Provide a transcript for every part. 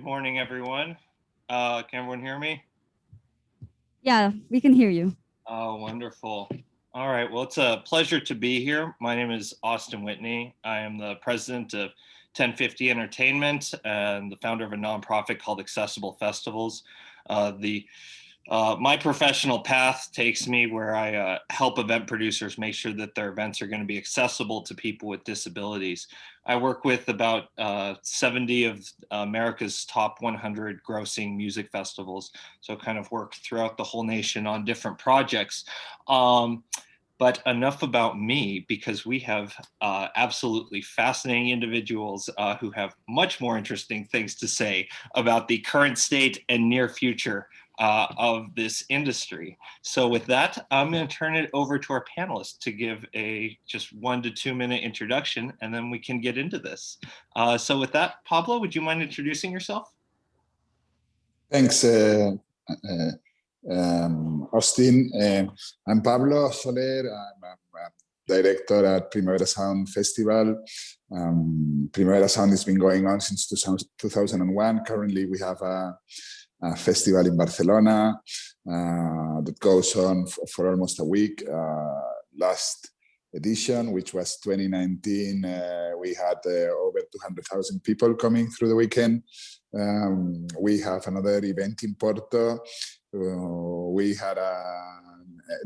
morning, everyone. Can everyone hear me? Yeah, we can hear you. Oh, wonderful. All right, well, it's a pleasure to be here. My name is Austin Whitney. I am the president of 1050 Entertainment and the founder of a nonprofit called Accessible Festivals. My professional path takes me where I help event producers make sure that their events are going to be accessible to people with disabilities. I work with about 70 of America's top 100 grossing music festivals, so kind of work throughout the whole nation on different projects. But enough about me, because we have absolutely fascinating individuals who have much more interesting things to say about the current state and near future of this industry. So with that, I'm going to turn it over to our panelists to give a just 1 to 2 minute introduction, and then we can get into this. So with that, Pablo, would you mind introducing yourself? Thanks, Austin. I'm Pablo Soler. I'm a director at Primavera Sound Festival. Primavera Sound has been going on since 2001. Currently, we have a festival in Barcelona that goes on for almost a week. Last edition, which was 2019, we had over 200,000 people coming through the weekend. We have another event in Porto. We had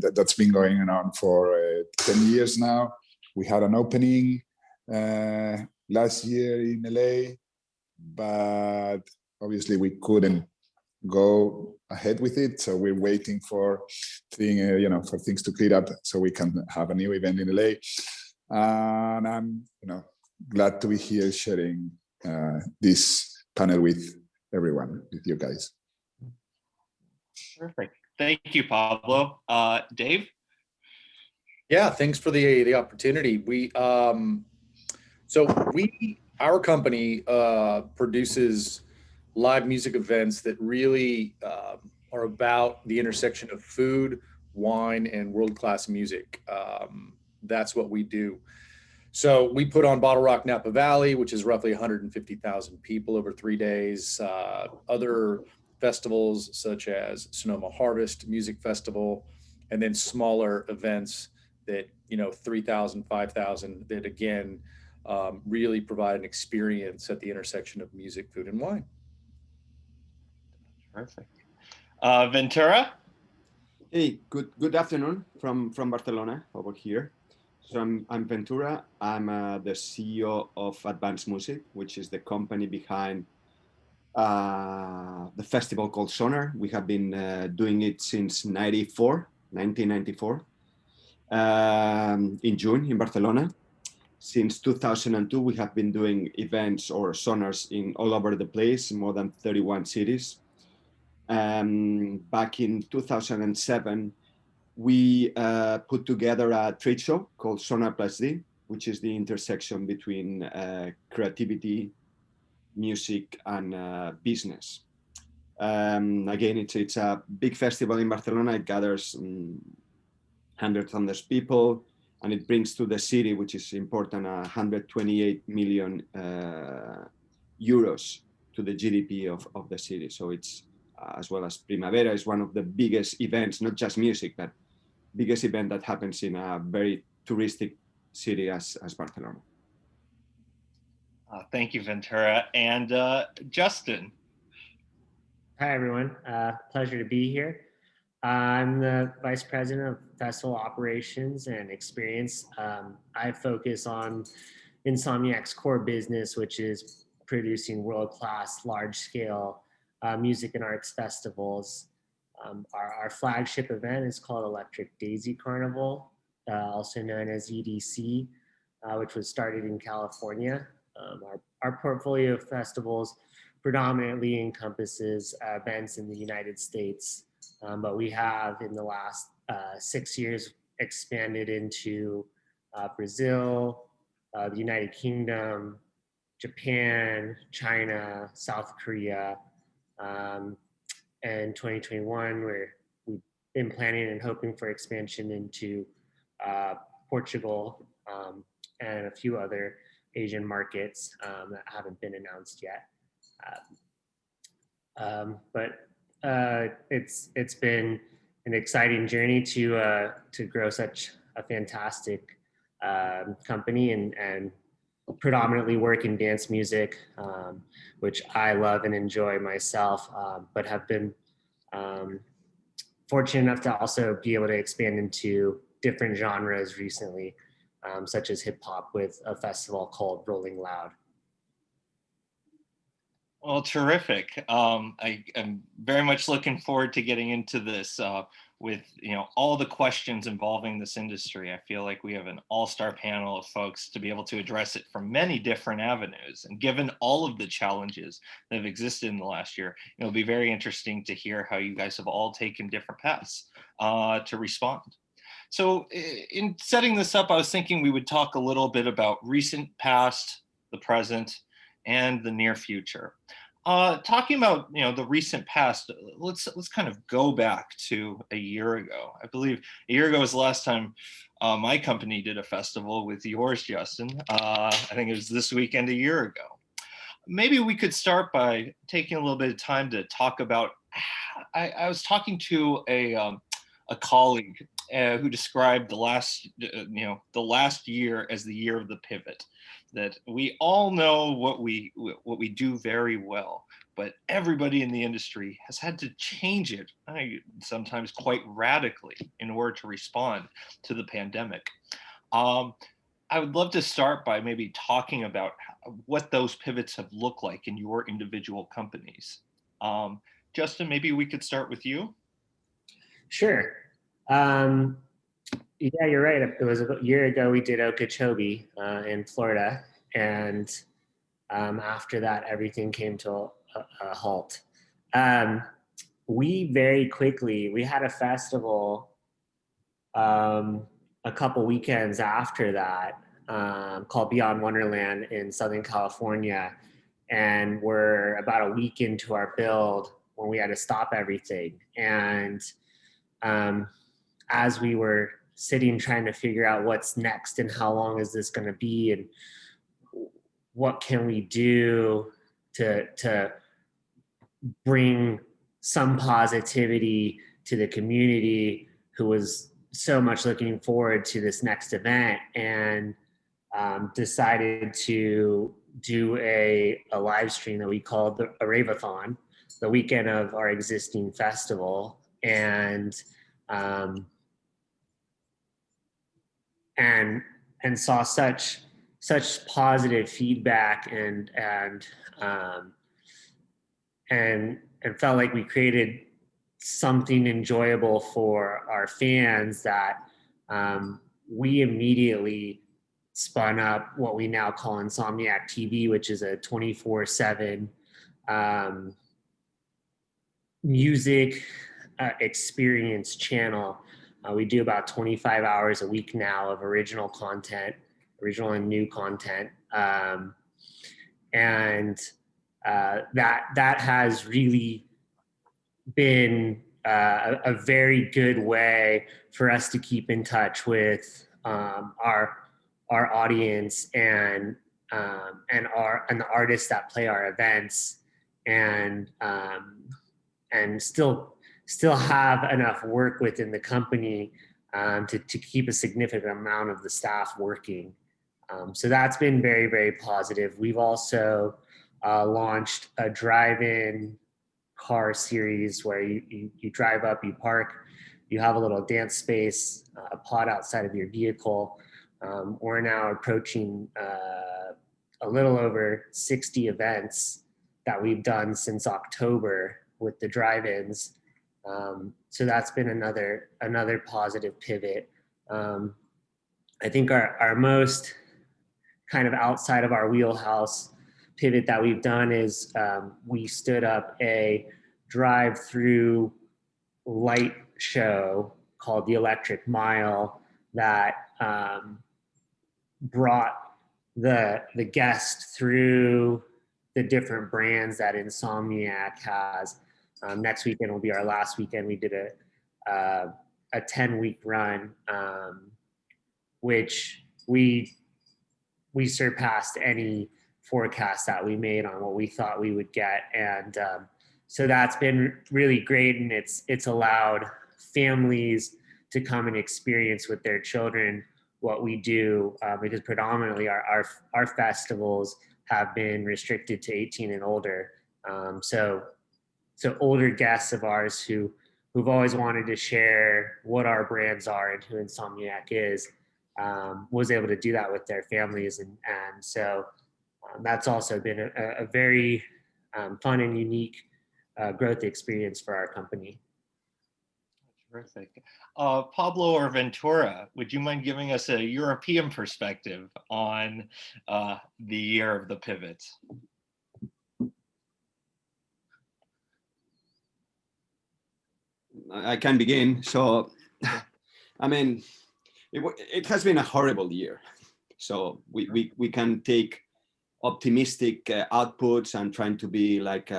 that's been going on for 10 years now. We had an opening last year in LA, but obviously we couldn't go ahead with it, so we're waiting for things to clear up so we can have a new event in LA. And I'm glad to be here sharing this panel with everyone, with you guys. Perfect. Thank you, Pablo. Dave? Yeah, thanks for the opportunity. Our company produces live music events that really are about the intersection of food, wine, and world-class music. That's what we do. So we put on BottleRock Napa Valley, which is roughly 150,000 people over 3 days. Other festivals such as Sonoma Harvest Music Festival, and then smaller events that 3,000, 5,000 that again really provide an experience at the intersection of music, food, and wine. Perfect. Ventura? Hey, good afternoon from Barcelona over here. So I'm Ventura. I'm the CEO of Advanced Music, which is the company behind the festival called SONAR. We have been doing it since 1994, in June in Barcelona. Since 2002, we have been doing events or SONARs in all over the place, in more than 31 cities. Back in 2007, we put together a trade show called SONAR Plus D, which is the intersection between creativity, music, and business. Again, it's a big festival in Barcelona. It gathers hundreds of people, and it brings to the city, which is important, 128 million euros to the GDP of the city. So it's, as well as Primavera, is one of the biggest events, not just music, but biggest event that happens in a very touristic city as Barcelona. Thank you, Ventura. And Justin. Hi, everyone. Pleasure to be here. I'm the Vice President of Festival Operations and Experience. I focus on Insomniac's core business, which is producing world-class, large-scale music and arts festivals. Our flagship event is called Electric Daisy Carnival, also known as EDC, which was started in California. Our portfolio of festivals predominantly encompasses events in the United States, but we have in the last 6 years expanded into Brazil, the United Kingdom, Japan, China, South Korea, and 2021 we've been planning and hoping for expansion into Portugal and a few other Asian markets that haven't been announced yet. But it's been an exciting journey to grow such a fantastic company and predominantly work in dance music, which I love and enjoy myself, but have been fortunate enough to also be able to expand into different genres recently, such as hip hop with a festival called Rolling Loud. Well, terrific. I am very much looking forward to getting into this with all the questions involving this industry. I feel like we have an all-star panel of folks to be able to address it from many different avenues. And given all of the challenges that have existed in the last year, it'll be very interesting to hear how you guys have all taken different paths to respond. So in setting this up, I was thinking we would talk a little bit about recent past, the present, and the near future. Talking about the recent past, let's kind of go back to a year ago. I believe a year ago was the last time my company did a festival with yours, Justin. I think it was this weekend a year ago. Maybe we could start by taking a little bit of time to talk about. I was talking to a colleague who described the last year as the year of the pivot. That we all know what we do very well, but everybody in the industry has had to change it, sometimes quite radically, in order to respond to the pandemic. I would love to start by maybe talking about what those pivots have looked like in your individual companies. Justin, maybe we could start with you. Sure. Yeah, you're right. It was a year ago we did Okeechobee in Florida, and after that, everything came to a halt. We very quickly, we had a festival a couple weekends after that called Beyond Wonderland in Southern California, and we're about a week into our build when we had to stop everything. And as we were sitting trying to figure out what's next and how long is this going to be and what can we do to bring some positivity to the community who was so much looking forward to this next event, and decided to do a live stream that we called a Rave-a-thon the weekend of our existing festival. And saw such positive feedback and felt like we created something enjoyable for our fans that we immediately spun up what we now call Insomniac TV, which is a 24/7 music experience channel. We do about 25 hours a week now of original content, original and new content. That has really been a very good way for us to keep in touch with our audience and the artists that play our events, and still have enough work within the company to keep a significant amount of the staff working. So that's been very, very positive. We've also launched a drive-in car series where you drive up, you park, you have a little dance space, a pod outside of your vehicle. We're now approaching a little over 60 events that we've done since October with the drive-ins. So that's been another positive pivot. I think our most kind of outside of our wheelhouse pivot that we've done is we stood up a drive-through light show called the Electric Mile that brought the guest through the different brands that Insomniac has. Next weekend will be our last weekend. We did a 10-week run, which we surpassed any forecast that we made on what we thought we would get, and So that's been really great, and it's allowed families to come and experience with their children what we do, because predominantly our festivals have been restricted to 18 and older. So older guests of ours who've always wanted to share what our brands are and who Insomniac is, was able to do that with their families, and so that's also been a very fun and unique growth experience for our company. Terrific. Pablo or Ventura, would you mind giving us a European perspective on the year of the pivots? I can begin. So, I mean, it has been a horrible year. So we can take optimistic outputs and trying to be like,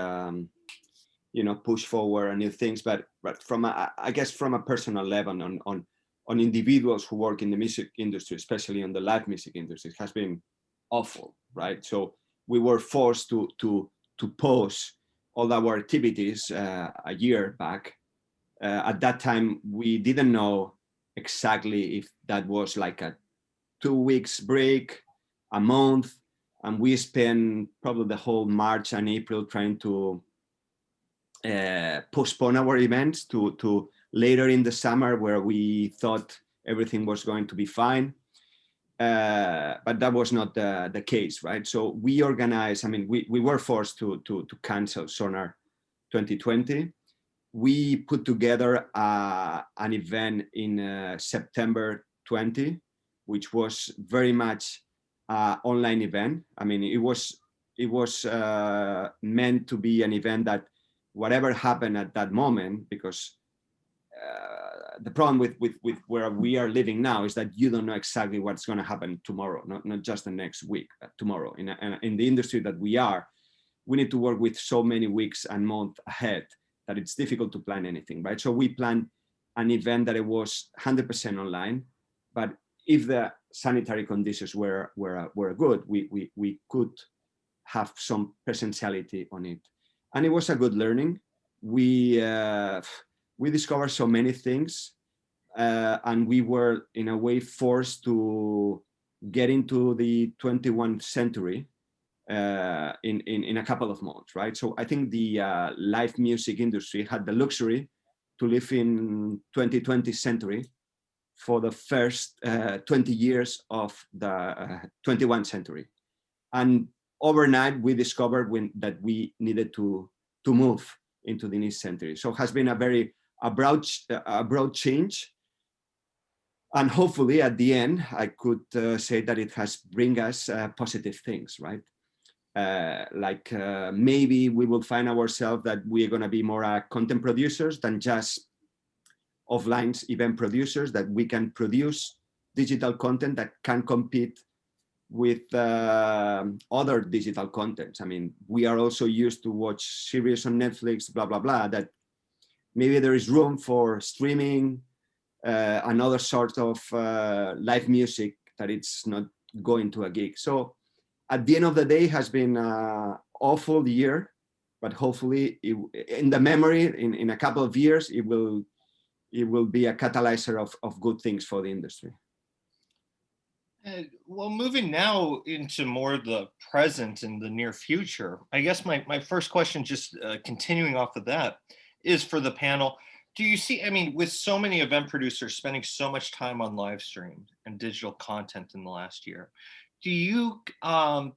push forward and new things. But from I guess from a personal level on individuals who work in the music industry, especially on the live music industry, it has been awful, right? So we were forced to pause all our activities a year back. At that time, we didn't know exactly if that was like a 2 weeks break, a month, and we spent probably the whole March and April trying to postpone our events to later in the summer, where we thought everything was going to be fine. But that was not the case, right? So we organized, I mean, we were forced to cancel SONAR 2020. We put together an event in September 20, which was very much online event. I mean, it was meant to be an event that whatever happened at that moment, because the problem with where we are living now is that you don't know exactly what's going to happen tomorrow, not just the next week, but tomorrow. In the industry that we are, we need to work with so many weeks and months ahead that it's difficult to plan anything, right? So we planned an event that it was 100% online, but if the sanitary conditions were good, we could have some presentiality on it, and it was a good learning. We discovered so many things, and we were in a way forced to get into the 21st century in a couple of months, right? So I think the live music industry had the luxury to live in 20th century for the first 20 years of the 21st century. And overnight, we discovered that we needed to move into the new century. So it has been a very broad change. And hopefully at the end, I could say that it has bring us positive things, right? Maybe we will find ourselves that we're going to be more content producers than just offline event producers, that we can produce digital content that can compete with other digital contents. I mean, we are also used to watch series on Netflix, blah, blah, blah, that maybe there is room for streaming, another sort of live music that it's not going to a gig. So at the end of the day, has been an awful year, but hopefully in the memory, in a couple of years, it will be a catalyzer of good things for the industry. Well, moving now into more the present and the near future, I guess my first question, just continuing off of that, is for the panel. Do you see, I mean, with so many event producers spending so much time on live stream and digital content in the last year, do you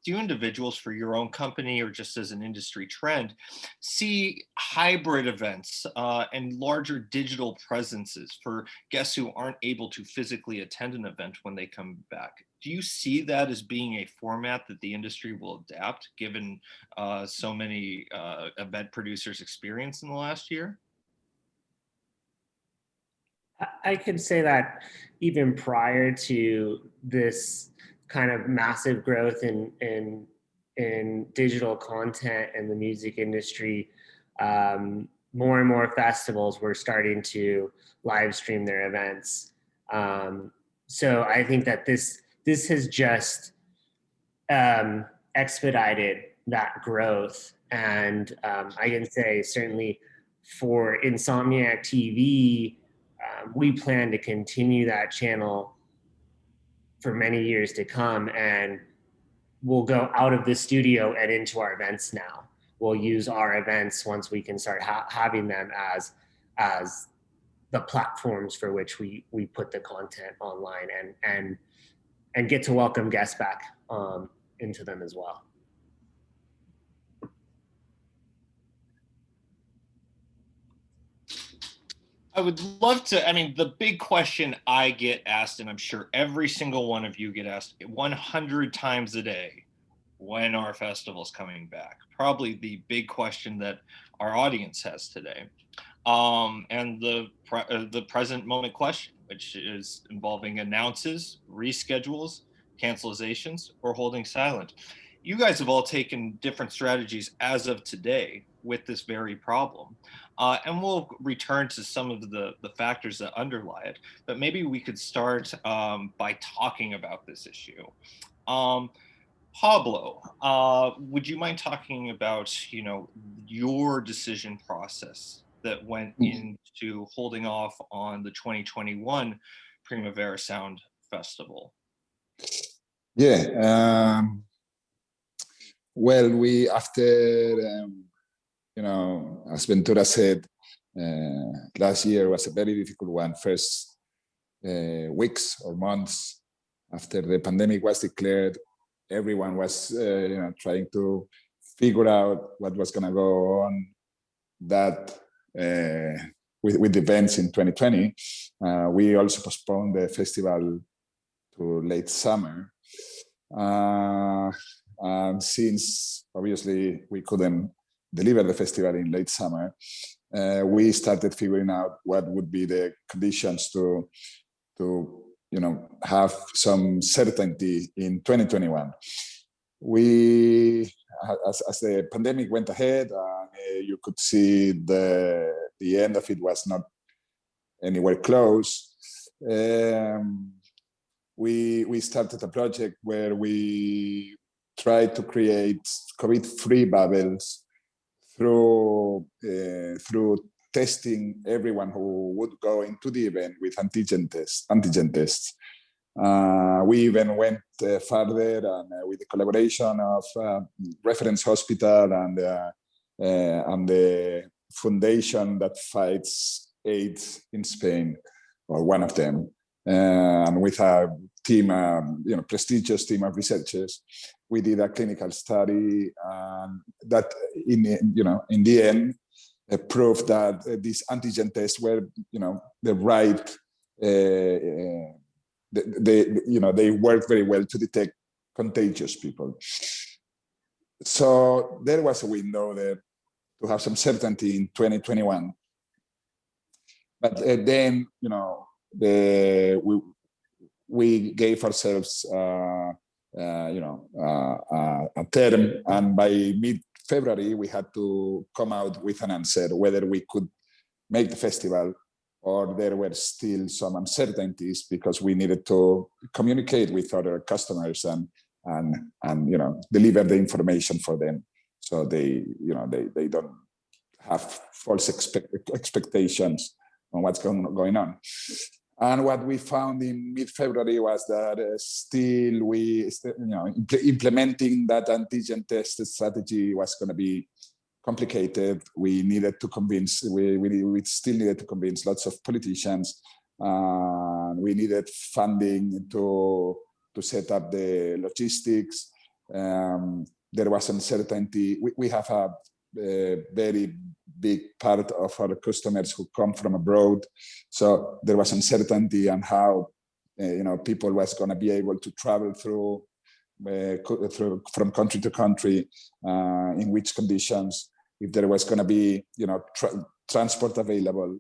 individuals for your own company or just as an industry trend see hybrid events and larger digital presences for guests who aren't able to physically attend an event when they come back? Do you see that as being a format that the industry will adapt, given so many event producers' experience in the last year? I could say that even prior to this kind of massive growth in digital content and the music industry, more and more festivals were starting to live stream their events. So I think that this has just expedited that growth And I can say certainly for Insomniac TV, we plan to continue that channel for many years to come, and we'll go out of the studio and into our events now. We'll use our events once we can start having them as the platforms for which we put the content online, and get to welcome guests back into them as well. I would love to, I mean, the big question I get asked, and I'm sure every single one of you get asked 100 times a day, when are festivals coming back? Probably the big question that our audience has today. And the present moment question, which is involving announces, reschedules, cancelizations, or holding silent. You guys have all taken different strategies as of today with this very problem. And we'll return to some of the factors that underlie it, but maybe we could start by talking about this issue. Pablo, would you mind talking about, your decision process that went into holding off on the 2021 Primavera Sound Festival? Yeah. Well, we, after, as Ventura said, last year was a very difficult one. First weeks or months after the pandemic was declared, everyone was trying to figure out what was going to go on that with events in 2020. We also postponed the festival to late summer. And since obviously we couldn't deliver the festival in late summer, we started figuring out what would be the conditions to have some certainty in 2021. We, as the pandemic went ahead, you could see the end of it was not anywhere close. We started a project where we tried to create COVID-free bubbles through testing everyone who would go into the event with antigen tests. We even went further, and with the collaboration of Reference Hospital and the foundation that fights AIDS in Spain, or one of them, and with a team, prestigious team of researchers, we did a clinical study that, in the end, proved that these antigen tests were, the right. They work very well to detect contagious people. So there was a window there to have some certainty in 2021. But then, we gave ourselves, a term, and by mid-February, we had to come out with an answer whether we could make the festival, or there were still some uncertainties because we needed to communicate with other customers and deliver the information for them, so they don't have false expectations on what's going on. And what we found in mid-February was that still implementing that antigen test strategy was going to be complicated. We needed to convince, we still needed to convince lots of politicians. We needed funding to set up the logistics. There was uncertainty. We have a very big part of our customers who come from abroad. So there was uncertainty on how people was going to be able to travel from country to country, in which conditions, if there was going to be transport available.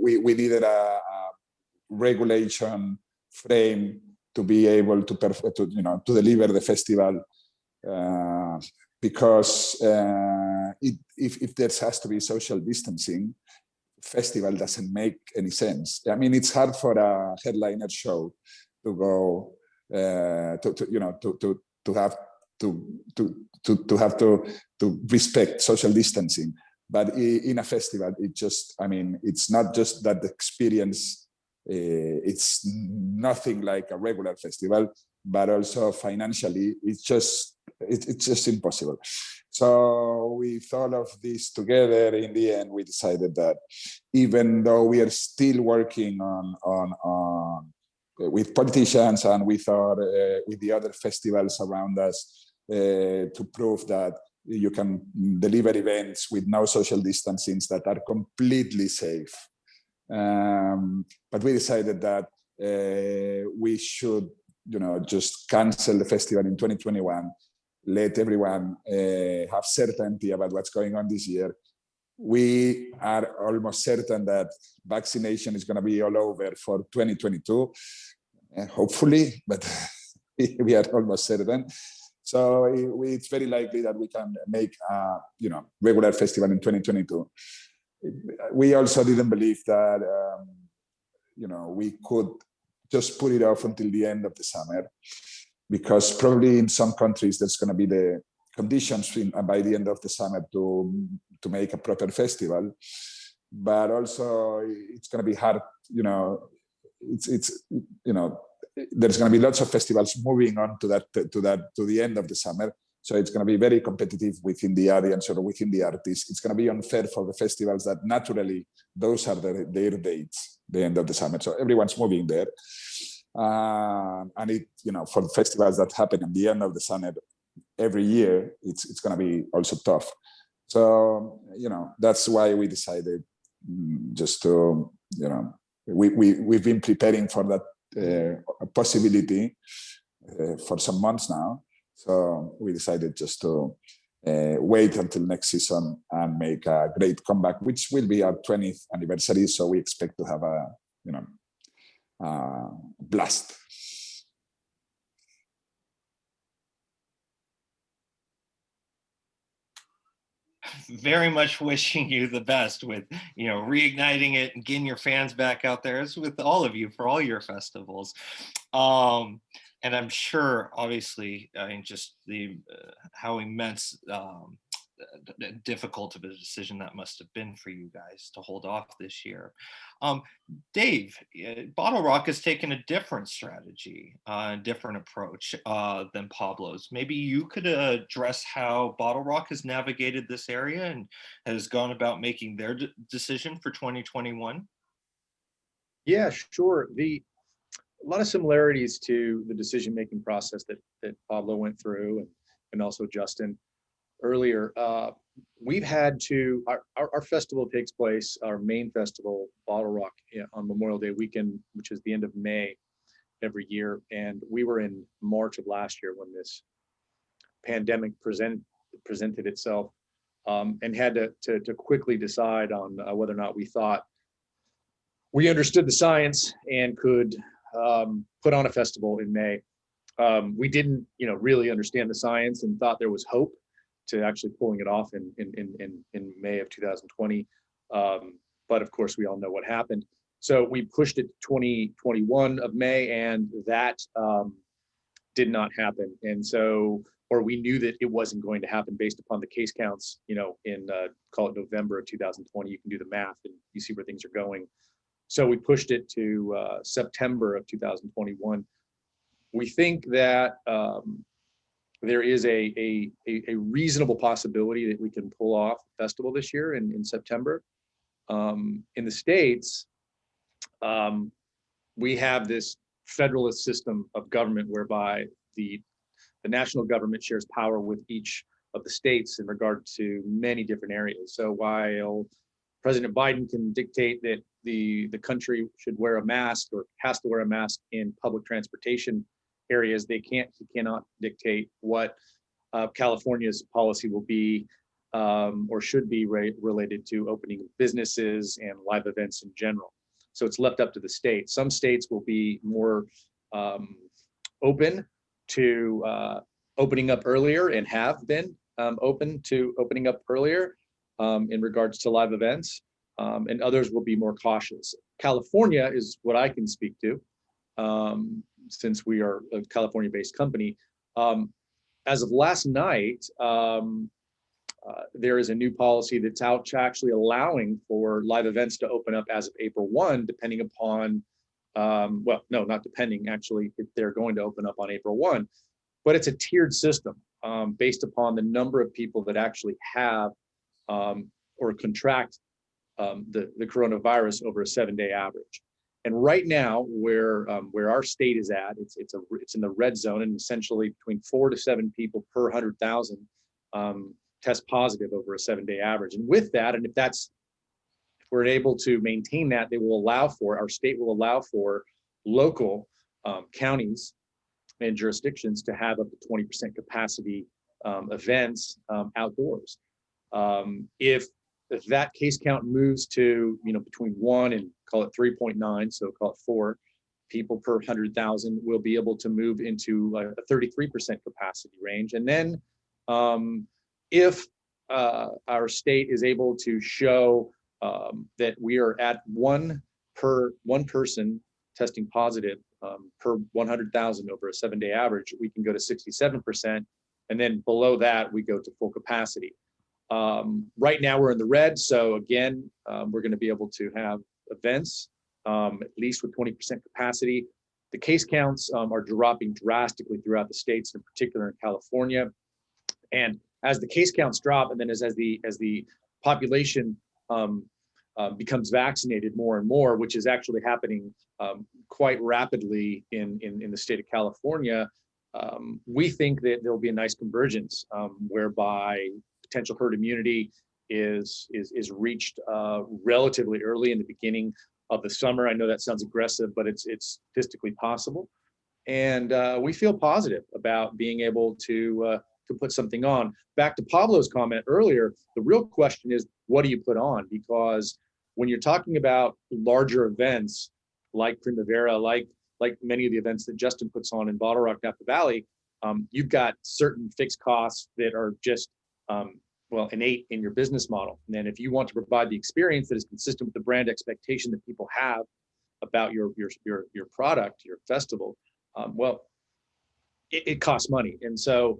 We needed a regulation frame to be able to deliver the festival, because if there has to be social distancing, festival doesn't make any sense. I mean, it's hard for a headliner show to go to have to have to respect social distancing. But in a festival, it's not just that the experience, it's nothing like a regular festival, but also financially, it's just impossible. So we thought of this together. In the end, we decided that even though we are still working on with politicians and with the other festivals around us to prove that you can deliver events with no social distancing that are completely safe. But we decided that we should, just cancel the festival in 2021, let everyone have certainty about what's going on this year. We are almost certain that vaccination is going to be all over for 2022, hopefully, but we are almost certain. So it's very likely that we can make a regular festival in 2022. We also didn't believe that we could just put it off until the end of the summer, because probably in some countries there's going to be the conditions by the end of the summer to make a proper festival. But also it's going to be hard. There's going to be lots of festivals moving on to the end of the summer. So it's going to be very competitive within the audience or within the artists. It's going to be unfair for the festivals that naturally those are their dates, the end of the summer. So everyone's moving there. And for the festivals that happen at the end of the summer every year, it's going to be also tough. So, that's why we decided just to, we've been preparing for that possibility for some months now. So we decided just to wait until next season and make a great comeback, which will be our 20th anniversary. So we expect to have a blast. Very much wishing you the best with, reigniting it and getting your fans back out there, as with all of you for all your festivals. And I'm sure, obviously, just how immense difficult of a decision that must have been for you guys to hold off this year. Dave, BottleRock has taken a different strategy, different approach than Pablo's. Maybe you could address how BottleRock has navigated this area and has gone about making their decision for 2021. Yeah, sure. A lot of similarities to the decision-making process that Pablo went through, and also Justin earlier. We've had to, our festival takes place, our main festival, BottleRock, on Memorial Day weekend, which is the end of May every year. And we were in March of last year when this pandemic presented itself, and had to quickly decide on whether or not we thought we understood the science and could put on a festival in May. We didn't, really understand the science and thought there was hope to actually pulling it off in May of 2020. But of course, we all know what happened. So we pushed it to 2021 of May, and that did not happen. And so, or we knew that it wasn't going to happen based upon the case counts, in call it November of 2020. You can do the math and you see where things are going. So we pushed it to September of 2021. We think that there is a reasonable possibility that we can pull off the festival this year in September. In the States, we have this federalist system of government whereby the national government shares power with each of the states in regard to many different areas. So while President Biden can dictate that the country should wear a mask or has to wear a mask in public transportation areas, he cannot dictate what California's policy will be or should be related to opening businesses and live events in general. So it's left up to the states. Some states will be more open to opening up earlier and have been open to opening up earlier in regards to live events, and others will be more cautious. California is what I can speak to, since we are a California-based company. as of last night, there is a new policy that's out actually allowing for live events to open up as of April 1, depending upon, well, no, not depending, actually, if they're going to open up on April 1, but it's a tiered system based upon the number of people that actually have or contract the coronavirus over a 7-day average. And right now, where our state is at, it's in the red zone, and essentially between 4 to 7 people per 100,000 test positive over a 7-day average. And with that, and if we're able to maintain that, our state will allow for local counties and jurisdictions to have up to 20% capacity events outdoors. If that case count moves to, between 1 and call it 3.9, so call it 4 people per 100,000, we'll be able to move into a 33% capacity range. And then if our state is able to show that we are at one person testing positive per 100,000 over a 7-day average, we can go to 67%. And then below that, we go to full capacity. Right now we're in the red. So again, we're going to be able to have events at least with 20% capacity. The case counts are dropping drastically throughout the states, in particular in California. And as the case counts drop, and then as the population becomes vaccinated more and more, which is actually happening quite rapidly in the state of California, we think that there'll be a nice convergence whereby potential herd immunity is reached relatively early in the beginning of the summer. I know that sounds aggressive, but it's statistically possible. And we feel positive about being able to put something on. Back to Pablo's comment earlier, the real question is, what do you put on? Because when you're talking about larger events like Primavera, like many of the events that Justin puts on in BottleRock Napa Valley, you've got certain fixed costs that are just innate in your business model. And then if you want to provide the experience that is consistent with the brand expectation that people have about your product, your festival, it costs money. And so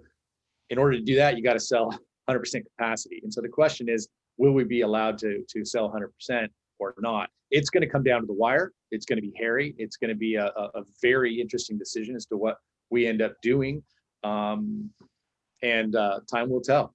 in order to do that, you got to sell 100% capacity. And so the question is, will we be allowed to sell 100% or not? It's going to come down to the wire. It's going to be hairy. It's going to be a very interesting decision as to what we end up doing. And time will tell.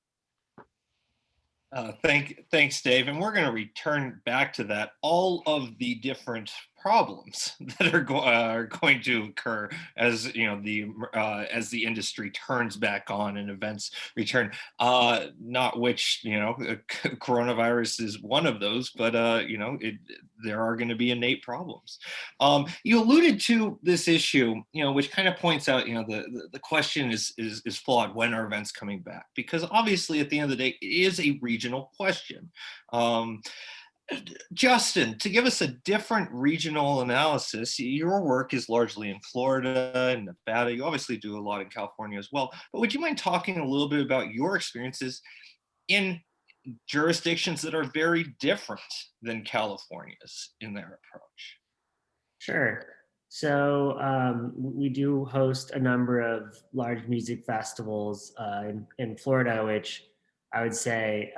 Thanks, Dave. And we're going to return back to that. All of the different problems that are going to occur as as the industry turns back on and events return. Not which coronavirus is one of those, but there are going to be innate problems. You alluded to this issue, which kind of points out, the question is flawed. When are events coming back? Because obviously, at the end of the day, it is a regional question. Justin, to give us a different regional analysis, your work is largely in Florida and Nevada. You obviously do a lot in California as well. But would you mind talking a little bit about your experiences in jurisdictions that are very different than California's in their approach? Sure. So we do host a number of large music festivals in Florida, which I would say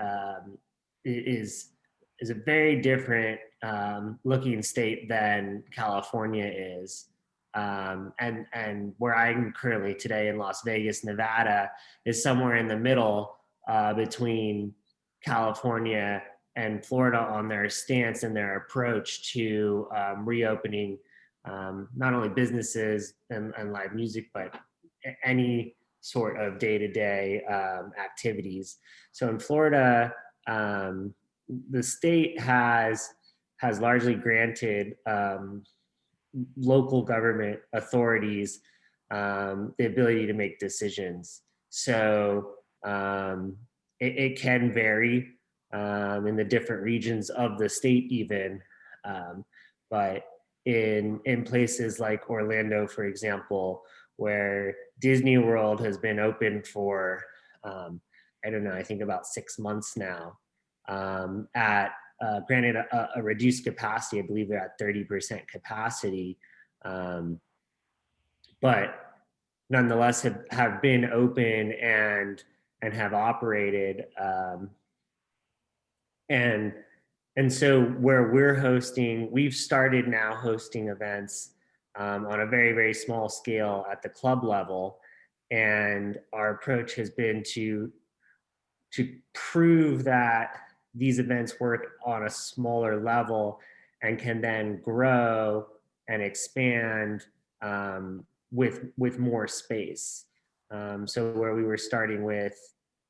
is a very different looking state than California is. And where I'm currently today in Las Vegas, Nevada, is somewhere in the middle between California and Florida on their stance and their approach to reopening not only businesses and live music, but any sort of day-to-day activities. So in Florida, the state has largely granted local government authorities the ability to make decisions. So it can vary in the different regions of the state even, but in places like Orlando, for example, where Disney World has been open for, I don't know, I think about 6 months now, at granted a reduced capacity. I believe they're at 30% capacity, but nonetheless have been open and have operated. And so where we're hosting, we've started now hosting events on a very, very small scale at the club level. And our approach has been to prove that these events work on a smaller level and can then grow and expand with more space. So where we were starting with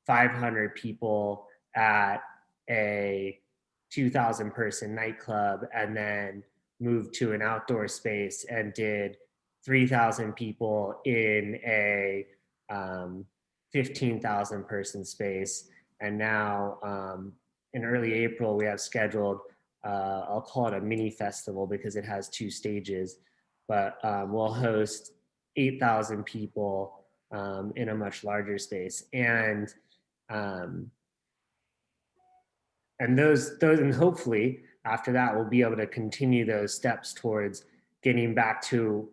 500 people at a 2,000 person nightclub, and then moved to an outdoor space and did 3,000 people in a 15,000 person space. And now in early April, we have scheduled, I'll call it a mini festival because it has 2 stages, but we'll host 8,000 people in a much larger space. And those and hopefully after that, we'll be able to continue those steps towards getting back to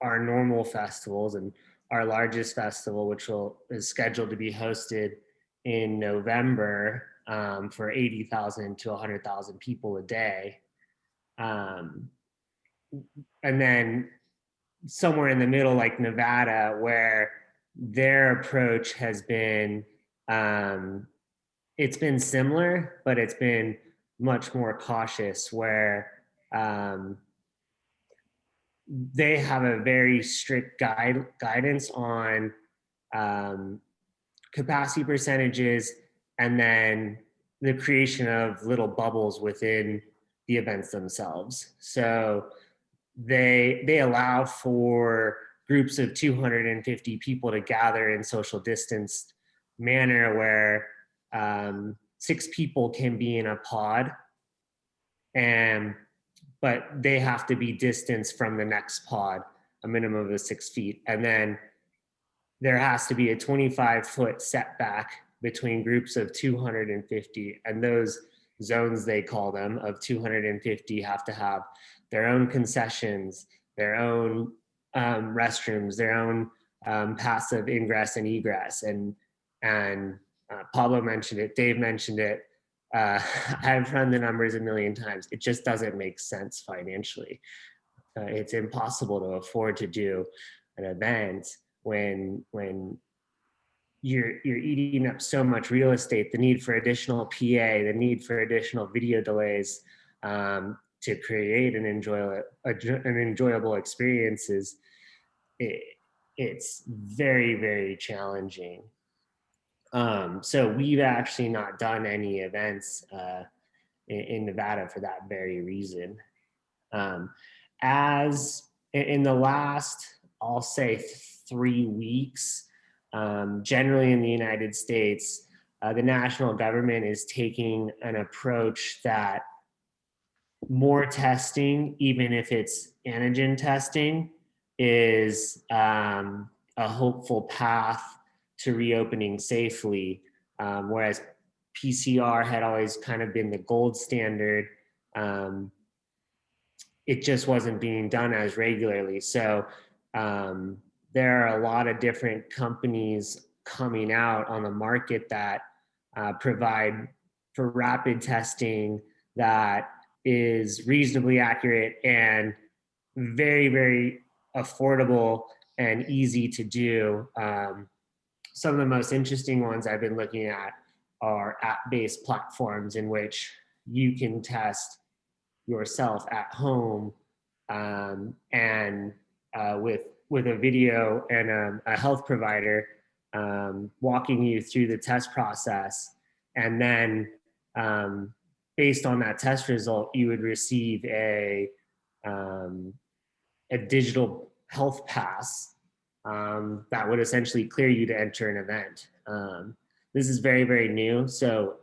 our normal festivals. And our largest festival, which is scheduled to be hosted in November for 80,000 to 100,000 people a day. And then somewhere in the middle, like Nevada, where their approach has been, it's been similar, but it's been much more cautious, where they have a very strict guidance on capacity percentages, and then the creation of little bubbles within the events themselves. So they allow for groups of 250 people to gather in social distanced manner, where 6 people can be in a pod, but they have to be distanced from the next pod a minimum of 6 feet. And then there has to be a 25-foot setback between groups of 250. And those zones, they call them, of 250 have to have their own concessions, their own restrooms, their own passive ingress and egress. And Pablo mentioned it, Dave mentioned it. I've run the numbers a million times. It just doesn't make sense financially. It's impossible to afford to do an event when you're eating up so much real estate, the need for additional PA, the need for additional video delays to create an enjoyable experiences. It's very, very challenging. So we've actually not done any events in Nevada for that very reason. As in the last, I'll say 3 weeks, generally in the United States, the national government is taking an approach that more testing, even if it's antigen testing, is a hopeful path to reopening safely, whereas PCR had always kind of been the gold standard. It just wasn't being done as regularly. So there are a lot of different companies coming out on the market that provide for rapid testing that is reasonably accurate and very, very affordable and easy to do. Some of the most interesting ones I've been looking at are app-based platforms in which you can test yourself at home and with a video and a health provider walking you through the test process. And then based on that test result, you would receive a digital health pass that would essentially clear you to enter an event. This is very, very new. So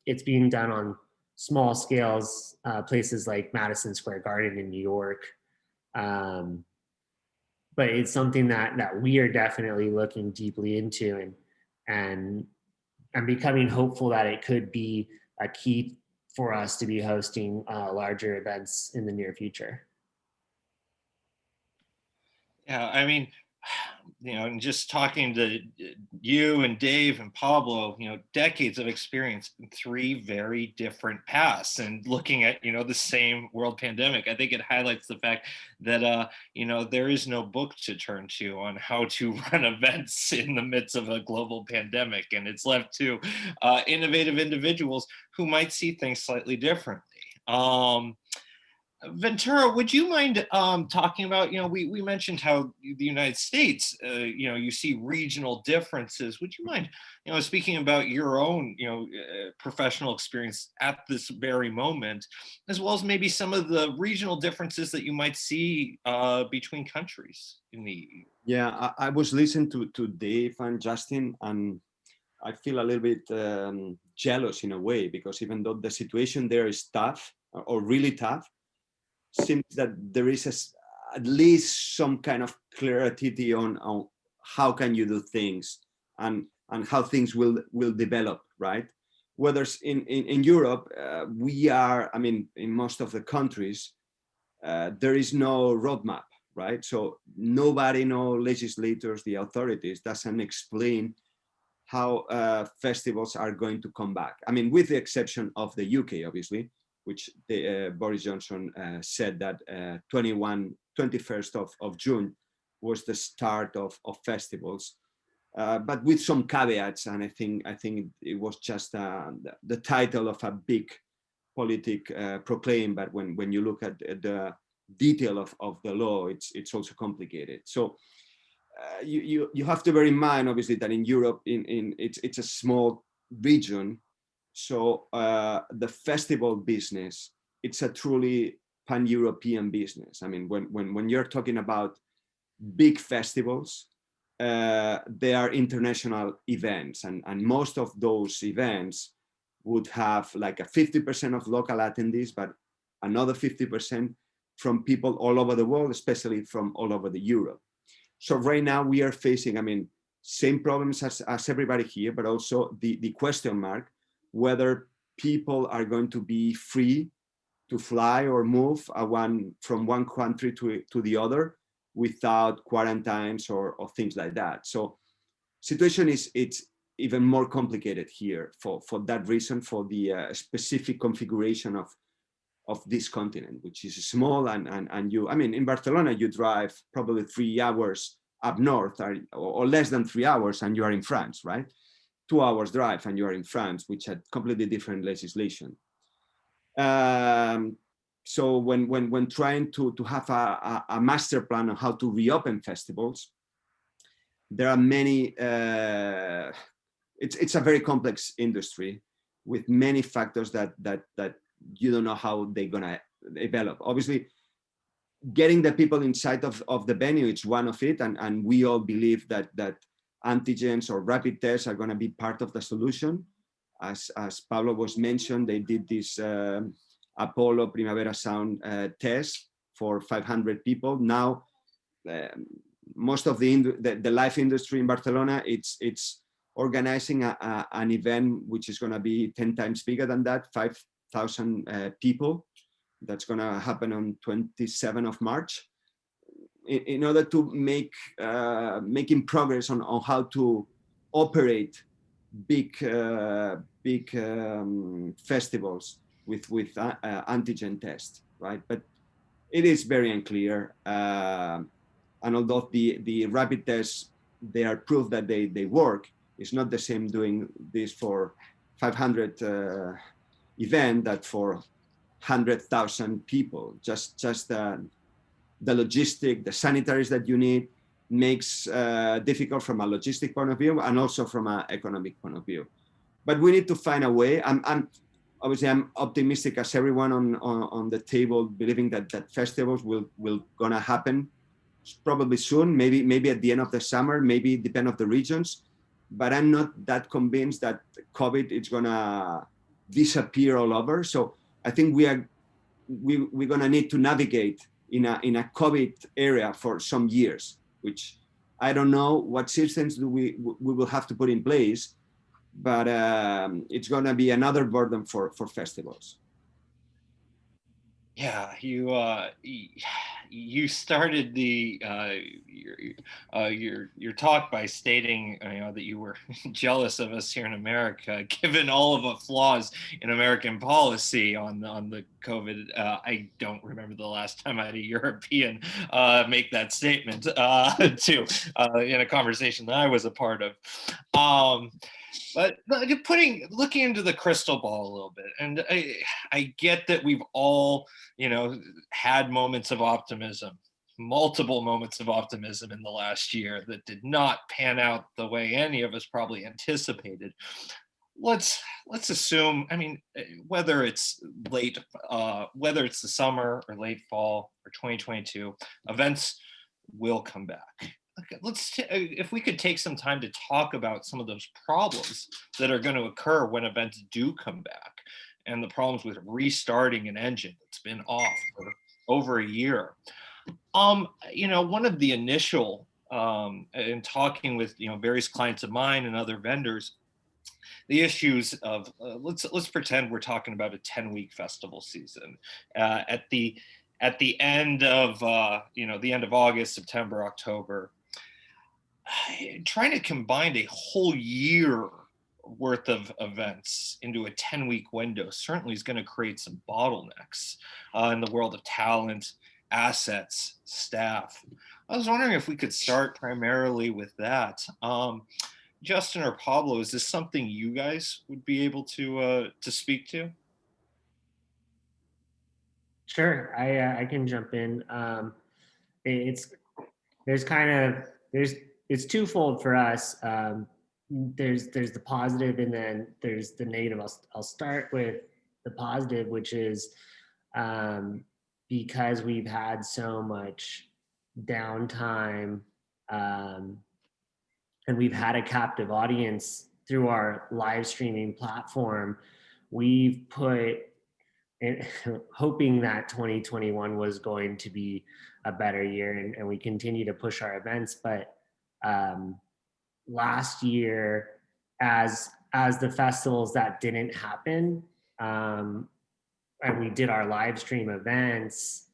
it's being done on small scales, places like Madison Square Garden in New York. But it's something that we are definitely looking deeply into, and I'm becoming hopeful that it could be a key for us to be hosting larger events in the near future. Yeah, I mean, and just talking to you and Dave and Pablo, decades of experience in three very different paths, and looking at, the same world pandemic. I think it highlights the fact that, there is no book to turn to on how to run events in the midst of a global pandemic. And it's left to innovative individuals who might see things slightly differently. Ventura, would you mind talking about, we mentioned how the United States, you see regional differences. Would you mind, speaking about your own, professional experience at this very moment, as well as maybe some of the regional differences that you might see between countries in the EU? Yeah, I was listening to Dave and Justin, and I feel a little bit jealous in a way, because even though the situation there is tough or really tough, seems that there is at least some kind of clarity on how can you do things and how things will develop, right? Whether in Europe, we are, in most of the countries, there is no roadmap, right? So nobody, no legislators, the authorities doesn't explain how festivals are going to come back. With the exception of the UK, obviously, which Boris Johnson said that 21st of June was the start of festivals, but with some caveats. And I think it was just the title of a big politic proclaim. But when you look at the detail of the law, it's also complicated. So you have to bear in mind, obviously, that in Europe, it's a small region. So the festival business, it's a truly pan-European business. When you're talking about big festivals, they are international events, and most of those events would have like a 50% of local attendees, but another 50% from people all over the world, especially from all over the Europe. So right now we are facing, same problems as everybody here, but also the question mark whether people are going to be free to fly or move from one country to the other without quarantines or things like that. So situation it's even more complicated here for that reason, for the specific configuration of this continent, which is small, and you, in Barcelona, you drive probably 3 hours up north or less than 3 hours and you are in France, right? 2 hours drive and you are in France, which had completely different legislation. So when trying to have a master plan on how to reopen festivals, there are many, it's a very complex industry with many factors that you don't know how they're gonna develop. Obviously, getting the people inside of the venue, it's one of it, and we all believe that antigens or rapid tests are gonna be part of the solution. As Pablo was mentioned, they did this Apollo Primavera Sound test for 500 people. Now, most of the live industry in Barcelona, it's organizing an event which is going to be 10 times bigger than that, 5,000 people. That's going to happen on 27th of March. In order to making progress on how to operate big festivals with antigen tests, right? But it is very unclear. And although the rapid tests, they are proof that they work, it's not the same doing this for 500 event that for 100,000 people. Just the logistic, the sanitaries that you need makes difficult from a logistic point of view and also from an economic point of view. But we need to find a way. Obviously, I'm optimistic as everyone on the table, believing that festivals will gonna happen probably soon, maybe at the end of the summer, maybe depend on the regions. But I'm not that convinced that COVID is gonna disappear all over. So I think we're gonna need to navigate in a COVID area for some years, which I don't know what systems we will have to put in place, but it's gonna be another burden for festivals. Yeah, you started your talk by stating that you were jealous of us here in America, given all of the flaws in American policy on the COVID. I don't remember the last time I had a European make that statement to in a conversation that I was a part of. But looking into the crystal ball a little bit, and I get that we've all, had moments of optimism, multiple moments of optimism in the last year that did not pan out the way any of us probably anticipated. Let's assume, whether it's whether it's the summer or late fall or 2022, events will come back. Okay, if we could take some time to talk about some of those problems that are going to occur when events do come back, and the problems with restarting an engine that's been off for over a year. One of the initial, in talking with various clients of mine and other vendors, the issues of let's pretend we're talking about a 10-week festival season at the end of the end of August, September, October. Trying to combine a whole year worth of events into a 10-week window certainly is going to create some bottlenecks in the world of talent, assets, staff. I was wondering if we could start primarily with that. Justin or Pablo, is this something you guys would be able to speak to? Sure, I can jump in. It's twofold for us. There's the positive, and then there's the negative. I'll start with the positive, which is because we've had so much downtime, and we've had a captive audience through our live streaming platform. We've put in, hoping that 2021 was going to be a better year, and we continue to push our events. But last year, as the festivals that didn't happen, and we did our live stream events,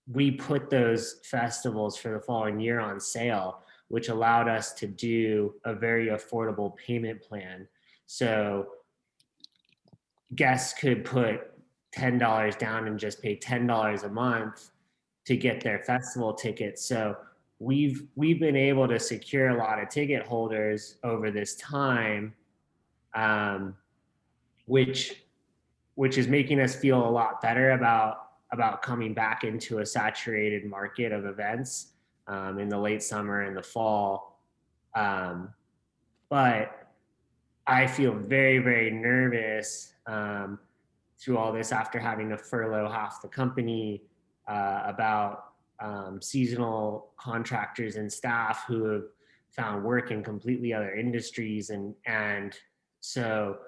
we put those festivals for the following year on sale, which allowed us to do a very affordable payment plan. So guests could put $10 down and just pay $10 a month to get their festival tickets. So we've been able to secure a lot of ticket holders over this time, which is making us feel a lot better about coming back into a saturated market of events in the late summer and the fall. But I feel very, very nervous through all this after having to furlough half the company about seasonal contractors and staff who have found work in completely other industries. And so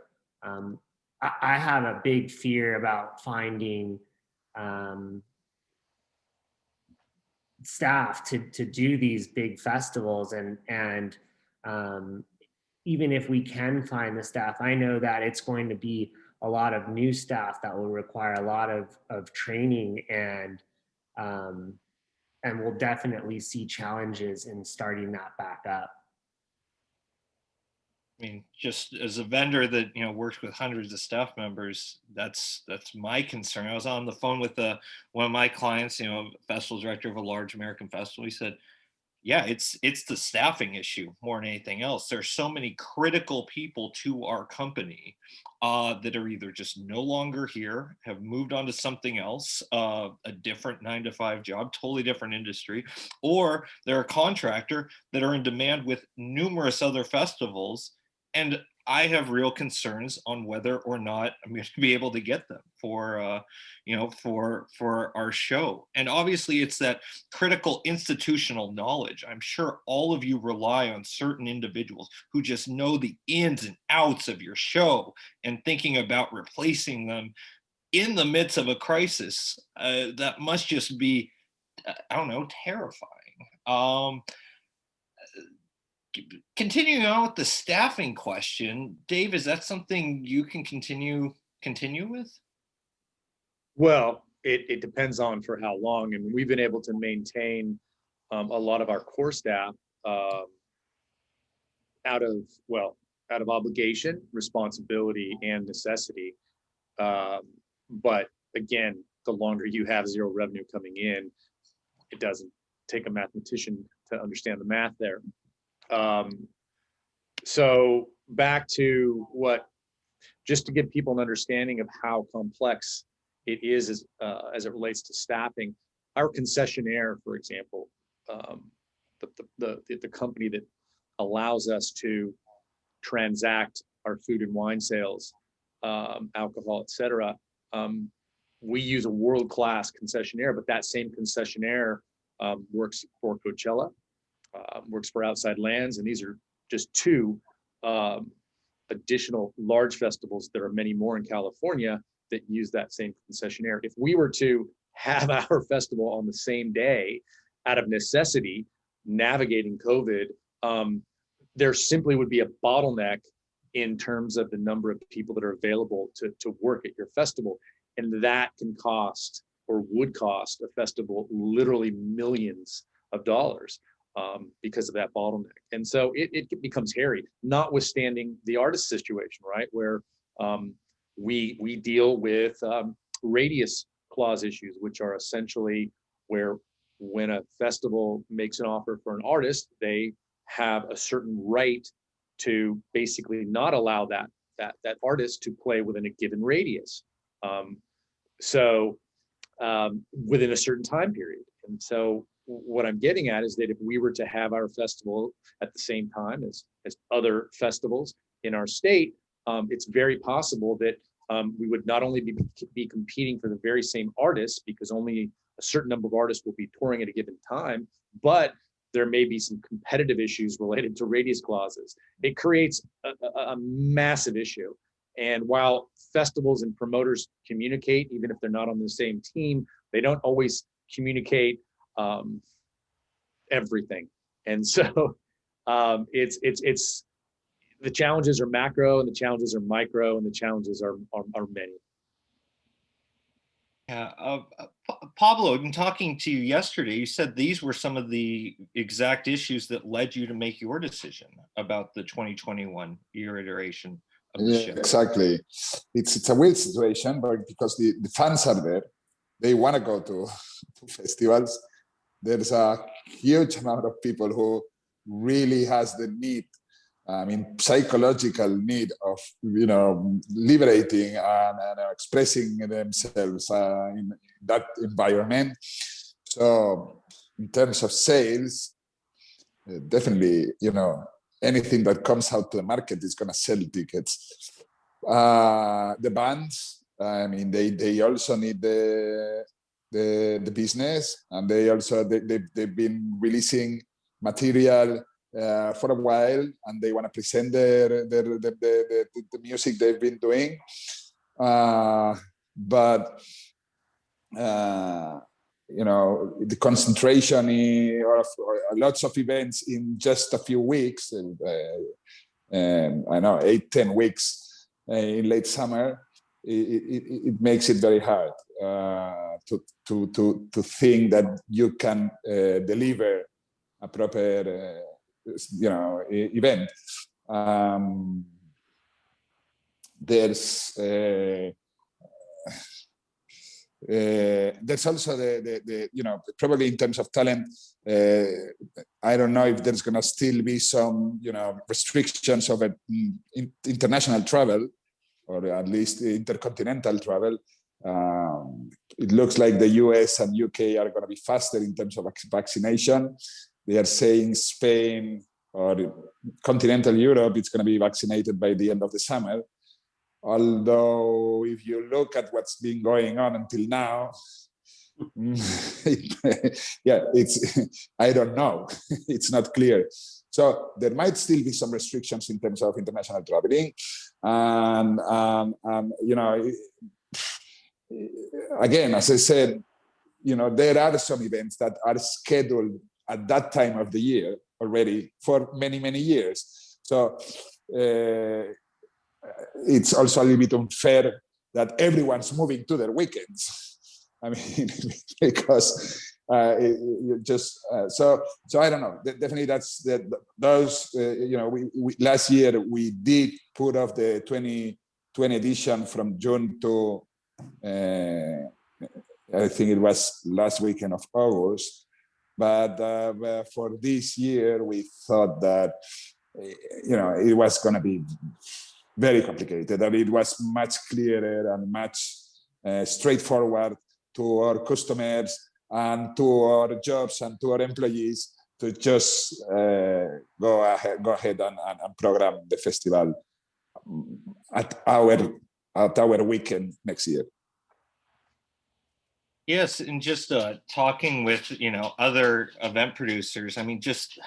I have a big fear about finding staff to do these big festivals, and even if we can find the staff, I know that it's going to be a lot of new staff that will require a lot of training, and we'll definitely see challenges in starting that back up. Just as a vendor that works with hundreds of staff members, that's my concern. I was on the phone with one of my clients, festival director of a large American festival. He said, yeah, it's the staffing issue more than anything else. There's so many critical people to our company that are either just no longer here, have moved on to something else, a different 9-to-5 job, totally different industry, or they're a contractor that are in demand with numerous other festivals. And I have real concerns on whether or not I'm going to be able to get them for our show. And obviously it's that critical institutional knowledge. I'm sure all of you rely on certain individuals who just know the ins and outs of your show, and thinking about replacing them in the midst of a crisis, that must just be, terrifying. Continuing on with the staffing question, Dave, is that something you can continue with? Well, it depends on for how long. And we've been able to maintain a lot of our core staff out of obligation, responsibility, and necessity. But again, the longer you have zero revenue coming in, it doesn't take a mathematician to understand the math there. So back to just to give people an understanding of how complex it is as it relates to staffing. Our concessionaire, for example, the company that allows us to transact our food and wine sales, alcohol, etc. We use a world-class concessionaire, but that same concessionaire works for Coachella, works for Outside Lands, and these are just two additional large festivals. There are many more in California that use that same concessionaire. If we were to have our festival on the same day, out of necessity, navigating COVID, there simply would be a bottleneck in terms of the number of people that are available to work at your festival. And that can cost, or would cost, a festival literally millions of dollars because of that bottleneck. And so it becomes hairy, notwithstanding the artist situation, right? Where we deal with radius clause issues, which are essentially where when a festival makes an offer for an artist, they have a certain right to basically not allow that artist to play within a given radius. Within a certain time period. And so what I'm getting at is that if we were to have our festival at the same time as other festivals in our state, it's very possible that we would not only be competing for the very same artists, because only a certain number of artists will be touring at a given time, but there may be some competitive issues related to radius clauses. It creates a massive issue. And while festivals and promoters communicate, even if they're not on the same team, they don't always communicate everything. And so it's the challenges are macro, and the challenges are micro, and the challenges are many. Yeah, Pablo, in talking to you yesterday, you said these were some of the exact issues that led you to make your decision about the 2021 year iteration of the show. Exactly. It's a weird situation, but because the fans are there, they want to go to festivals. There's a huge amount of people who really has the need, psychological need of, liberating and expressing themselves in that environment. So in terms of sales, definitely, anything that comes out to the market is going to sell tickets. The bands, they also need the business, and they've been releasing material for a while, and they want to present the music they've been doing. But the concentration of lots of events in just a few weeks, I know 8-10 weeks in late summer, it makes it very hard to think that you can deliver a proper event. There's also the probably in terms of talent, I don't know if there's going to still be some restrictions of international travel, or at least intercontinental travel. It looks like the US and UK are going to be faster in terms of vaccination. They are saying Spain or continental Europe, it's going to be vaccinated by the end of the summer. Although if you look at what's been going on until now, I don't know. It's not clear. So there might still be some restrictions in terms of international traveling. And again, as I said, there are some events that are scheduled at that time of the year already for many, many years. So it's also a little bit unfair that everyone's moving to their weekends. I mean, because so I don't know. Definitely, that's those. We last year we did put off the 2020 edition from June to I think it was last weekend of August. But for this year, we thought that it was going to be very complicated. That it was much clearer and much straightforward to our customers and to our jobs and to our employees to just go ahead and program the festival at our weekend next year. Yes, and just talking with other event producers, I mean, just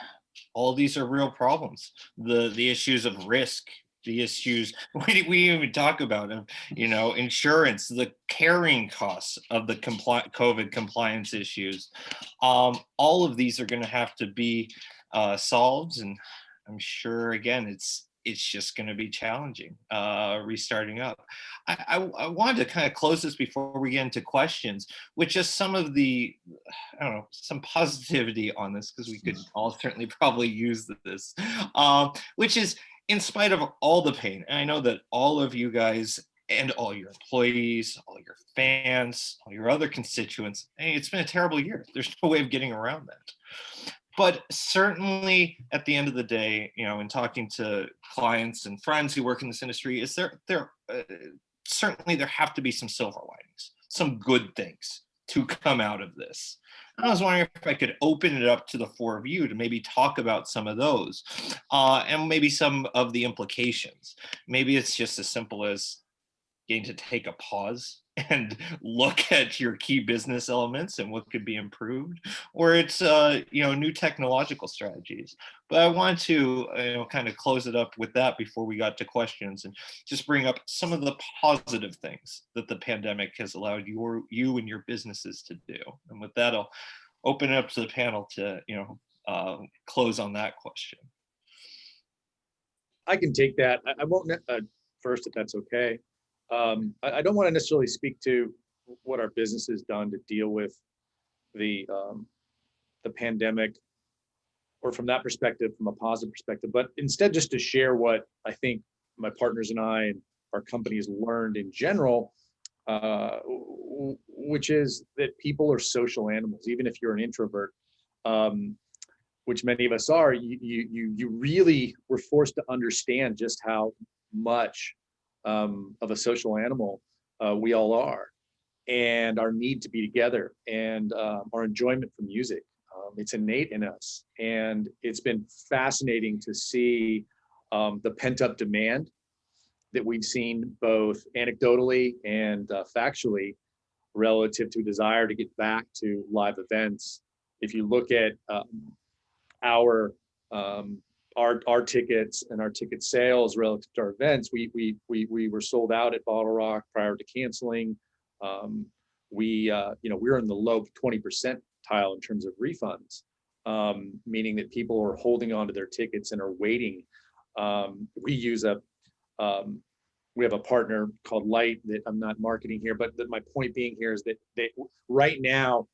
all these are real problems. The issues of risk, the issues we even talk about of insurance, the carrying costs of the COVID compliance issues. All of these are going to have to be solved, and I'm sure again it's just going to be challenging restarting up. I wanted to kind of close this before we get into questions with just some of the, some positivity on this, because we could all certainly probably use this, which is in spite of all the pain. And I know that all of you guys and all your employees, all your fans, all your other constituents, hey, it's been a terrible year. There's no way of getting around that. But certainly at the end of the day, in talking to clients and friends who work in this industry, is certainly there have to be some silver linings, some good things to come out of this. And I was wondering if I could open it up to the four of you to maybe talk about some of those and maybe some of the implications. Maybe it's just as simple as getting to take a pause and look at your key business elements and what could be improved, or it's new technological strategies. But I want to kind of close it up with that before we got to questions, and just bring up some of the positive things that the pandemic has allowed you and your businesses to do. And with that, I'll open it up to the panel to close on that question. I can take that. I won't first, if that's okay. I don't want to necessarily speak to what our business has done to deal with the pandemic, or from that perspective, from a positive perspective, but instead just to share what I think my partners and I and our company has learned in general, which is that people are social animals. Even if you're an introvert, which many of us are, you really were forced to understand just how much of a social animal we all are, and our need to be together, and our enjoyment for music. It's innate in us, and it's been fascinating to see the pent-up demand that we've seen both anecdotally and factually relative to desire to get back to live events. If you look at our tickets and our ticket sales relative to our events, we were sold out at BottleRock prior to canceling. We're in the low 20% tile in terms of refunds, meaning that people are holding on to their tickets and are waiting. We have a partner called Light that I'm not marketing here, but my point being here is that right now,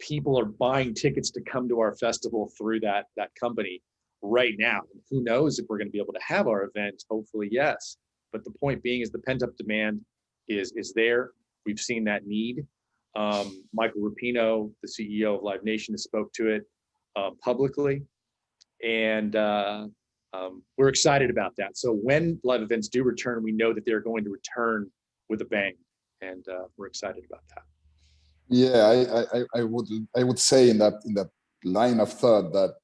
people are buying tickets to come to our festival through that company right now. Who knows if we're going to be able to have our event? Hopefully, yes. But the point being is the pent-up demand is there. We've seen that need. Michael Rapino, the CEO of Live Nation, has spoke to it publicly, and we're excited about that. So when live events do return, we know that they're going to return with a bang, and we're excited about that. Yeah, I would say in that line of thought that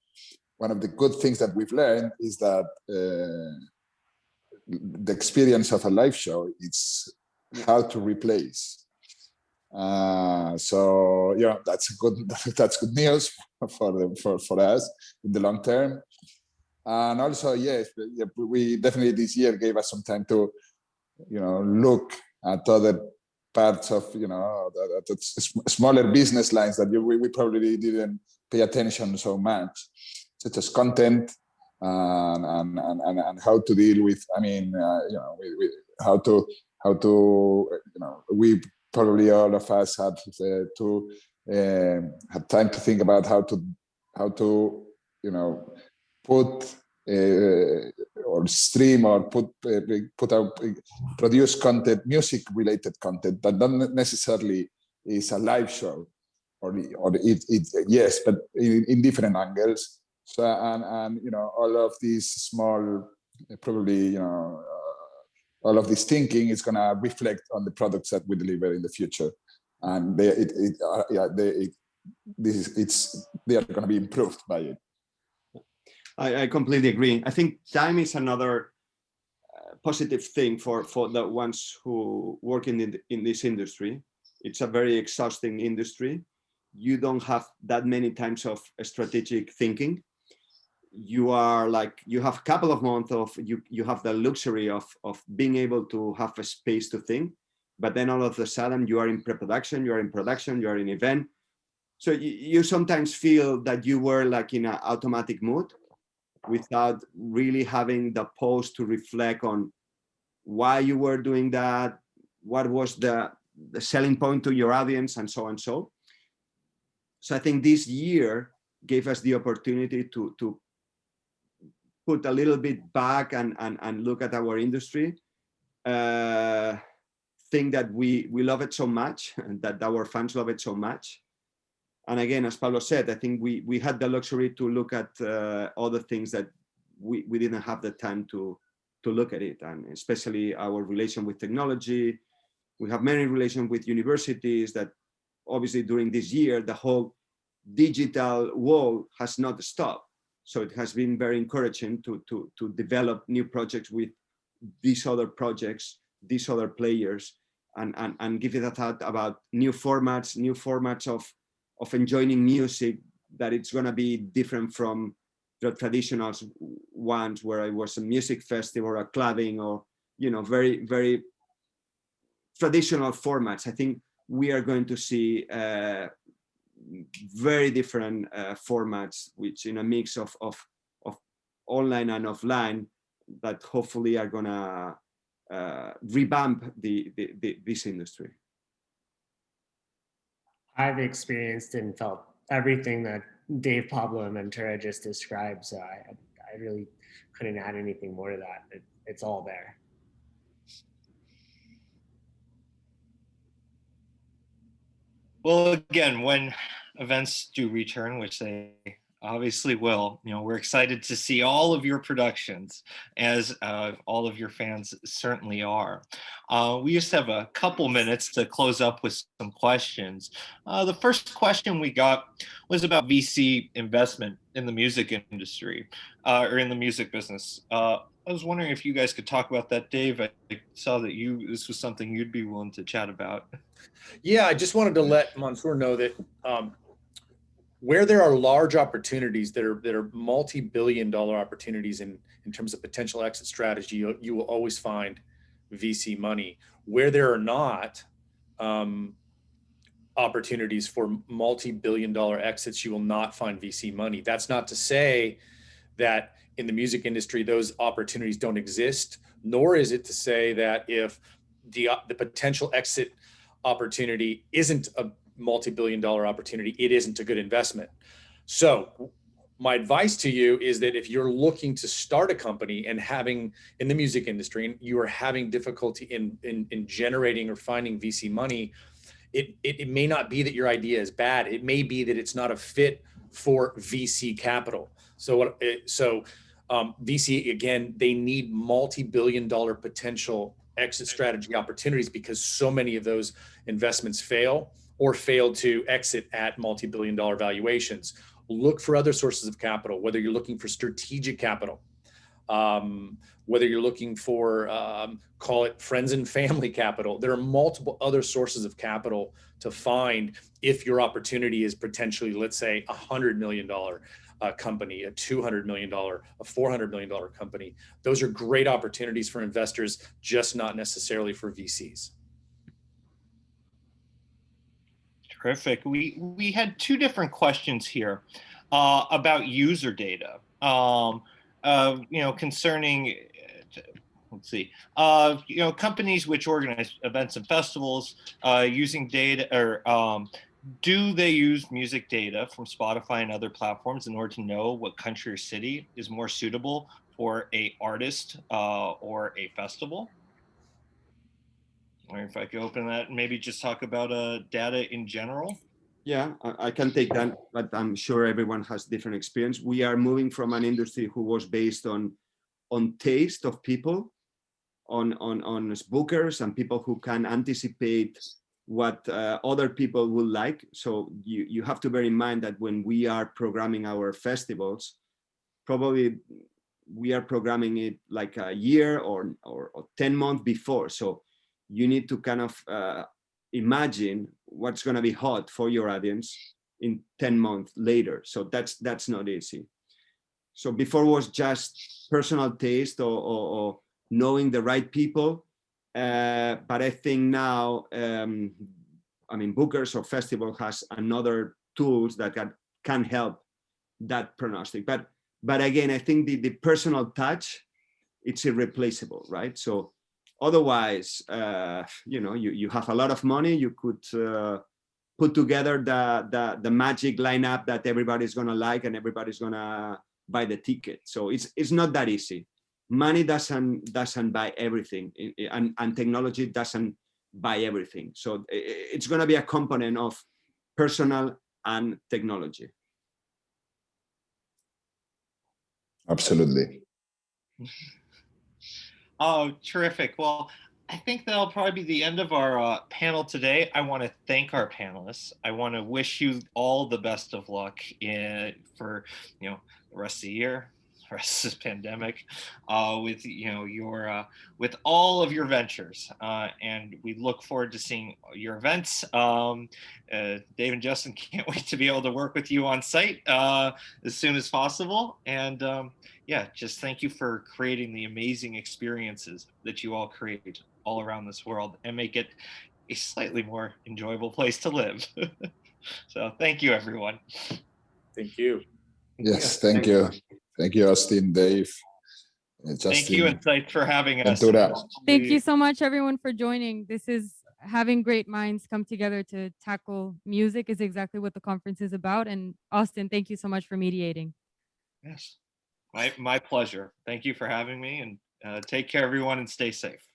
one of the good things that we've learned is that the experience of a live show is hard to replace. So that's good news for us in the long term. And also, yes, we definitely this year gave us some time to look at other parts of smaller business lines that we probably didn't pay attention so much, such as content and how to deal with. I mean, how to we probably all of us had to have time to think about how to put or stream or put out produce content, music related content that not necessarily is a live show, or yes, but in different angles. So and all of these small probably all of this thinking is going to reflect on the products that we deliver in the future, and they are going to be improved by it. I completely agree. I think time is another positive thing for the ones who work in this industry. It's a very exhausting industry. You don't have that many times of strategic thinking. You have a couple of months of you have the luxury of being able to have a space to think, but then all of a sudden you are in pre-production, you are in production, you are in event. So you sometimes feel that you were like in an automatic mode without really having the pause to reflect on why you were doing that, what was the selling point to your audience, and so on. So I think this year gave us the opportunity to put a little bit back and look at our industry, think that we love it so much, and that our fans love it so much. And again, as Pablo said, I think we had the luxury to look at other things that we didn't have the time to look at it, and especially our relation with technology. We have many relations with universities that obviously during this year, the whole digital world has not stopped. So it has been very encouraging to develop new projects with these other projects, these other players, and give it a thought about new formats of enjoying music, that it's going to be different from the traditional ones where it was a music festival or a clubbing or, very, very traditional formats. I think we are going to see very different formats, which in a mix of online and offline, that hopefully are gonna revamp this industry. I've experienced and felt everything that Dave, Pablo, and Ventura just described, so I really couldn't add anything more to that. It's all there. Well, again, when events do return, which they obviously will, we're excited to see all of your productions, as all of your fans certainly are. We just have a couple minutes to close up with some questions. The first question we got was about VC investment in the music industry, or in the music business. I was wondering if you guys could talk about that, Dave. I saw that this was something you'd be willing to chat about. Yeah, I just wanted to let Mansour know that where there are large opportunities that are multi-billion-dollar opportunities in terms of potential exit strategy, you will always find VC money. Where there are not opportunities for multi-billion-dollar exits, you will not find VC money. That's not to say that in the music industry those opportunities don't exist, nor is it to say that if the potential exit opportunity isn't a multi-billion-dollar opportunity, it isn't a good investment. So my advice to you is that if you're looking to start a company and having in the music industry and you are having difficulty in generating or finding VC money, it may not be that your idea is bad. It may be that it's not a fit for VC capital. So VC, again, they need multi-billion-dollar potential exit strategy opportunities because so many of those investments fail or fail to exit at multi-billion-dollar valuations. Look for other sources of capital, whether you're looking for strategic capital, whether you're looking for, call it friends and family capital. There are multiple other sources of capital to find if your opportunity is potentially, let's say, $100 million company, a $200 million, a $400 million company. Those are great opportunities for investors, just not necessarily for VCs. Terrific. We had two different questions here about user data. Concerning, let's see, companies which organize events and festivals using data, or do they use music data from Spotify and other platforms in order to know what country or city is more suitable for a artist or a festival? Or if I could open that and maybe just talk about data in general. Yeah, I can take that, but I'm sure everyone has different experience. We are moving from an industry who was based on taste of people, on bookers and people who can anticipate what other people will like. So you have to bear in mind that when we are programming our festivals, probably we are programming it like a year or 10 months before. So you need to kind of imagine what's going to be hot for your audience in 10 months later. So that's not easy. So before was just personal taste or knowing the right people. But I think now, bookers or festival has another tools that can help that prognostic. But again, I think the personal touch, it's irreplaceable, right? So otherwise, you have a lot of money, you could put together the magic lineup that everybody's gonna like and everybody's gonna buy the ticket. So it's not that easy. Money doesn't buy everything, and technology doesn't buy everything. So it's gonna be a component of personal and technology. Absolutely. Oh, terrific. Well, I think that'll probably be the end of our panel today. I want to thank our panelists. I want to wish you all the best of luck for the rest of the year, the rest of this pandemic, with with all of your ventures. And we look forward to seeing your events. Dave and Justin can't wait to be able to work with you on site as soon as possible. And yeah, just thank you for creating the amazing experiences that you all create all around this world and make it a slightly more enjoyable place to live. So thank you, everyone. Thank you. Yes, thank you. Thank you, Austin, Dave, Justin. Thank you, Insight, for having us. Ventura. Thank you so much, everyone, for joining. This is having great minds come together to tackle music is exactly what the conference is about. And Austin, thank you so much for mediating. Yes, my pleasure. Thank you for having me, and take care, everyone, and stay safe.